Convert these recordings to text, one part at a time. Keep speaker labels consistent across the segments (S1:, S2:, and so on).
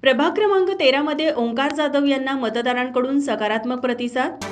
S1: प्रभाग क्रमांक 13 मध्ये ओंकार जाधव यांना मतदारांकडून सकारात्मक प्रतिसाद।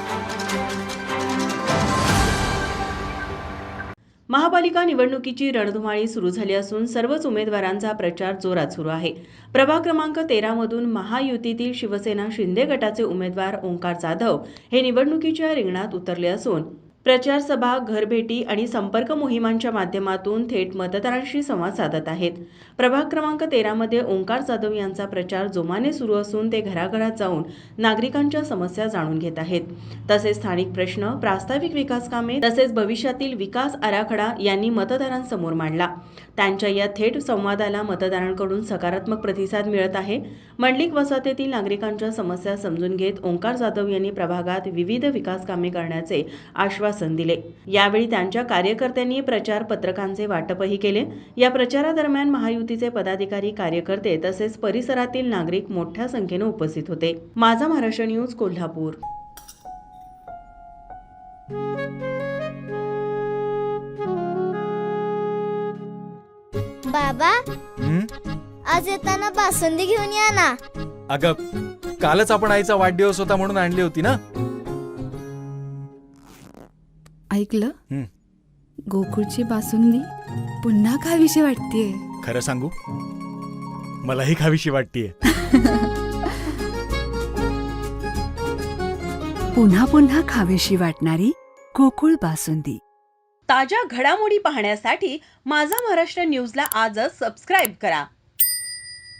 S1: महापालिका निवडणुकीची रणधुमाळी सुरू झाली असून सर्वच उमेदवारांचा प्रचार जोरात सुरू आहे। प्रभाग क्रमांक 13 मधून महायुतीतील शिवसेना शिंदे गटाचे उमेदवार ओंकार जाधव हे निवडणुकीच्या रिंगणात उतरले असून प्रचार सभा, घरभेटी आणि संपर्क मोहिमांच्या माध्यमातून थेट मतदारांशी संवाद साधत आहेत। प्रभाग क्रमांक 13 मध्ये ओंकार जाधव यांचा प्रचार जोमाने सुरू असून ते घराघरात जाऊन नागरिकांच्या समस्या जाणून घेत आहेत। तसेच स्थानिक प्रश्न, प्रास्ताविक विकास कामे तसेच भविष्यातील विकास आराखडा यांनी मतदारांसमोर मांडला। त्यांच्या या थेट संवादाला मतदारांकडून सकारात्मक प्रतिसाद मिळत आहे। मंडलिक वसाहतीतील नागरिकांच्या समस्या समजून घेत ओंकार जाधव यांनी प्रभागात विविध विकास कामे करण्याचे आश्वासन दिले। यावेळी त्यांच्या कार्यकर्त्यांनी प्रचार पत्रकांचे वाटपही केले। या प्रचारादरम्यान महायुतीचे पदाधिकारी, कार्यकर्ते तसेच परिसरातील नागरिक मोठ्या संख्येने उपस्थित होते। माझा महाराष्ट्र न्यूज, कोल्हापूर।
S2: बाबा, आज येताना बासुंदी घेऊन या ना।
S3: अगं, कालच आपण आईचा वाढदिवस होता म्हणून आणली होती ना।
S4: ऐकलं, गोकुळची बासुंदी पुन्हा खावीशी वाटतेय।
S3: खरं सांगू, मलाही खावीशी वाटतेय।
S4: पुन्हा पुन्हा खावीशी वाटणारी गोकुळ बासुंदी।
S1: ताज्या घडामोडी पाहण्यासाठी माझा महाराष्ट्र न्यूजला आजच सबस्क्राईब करा।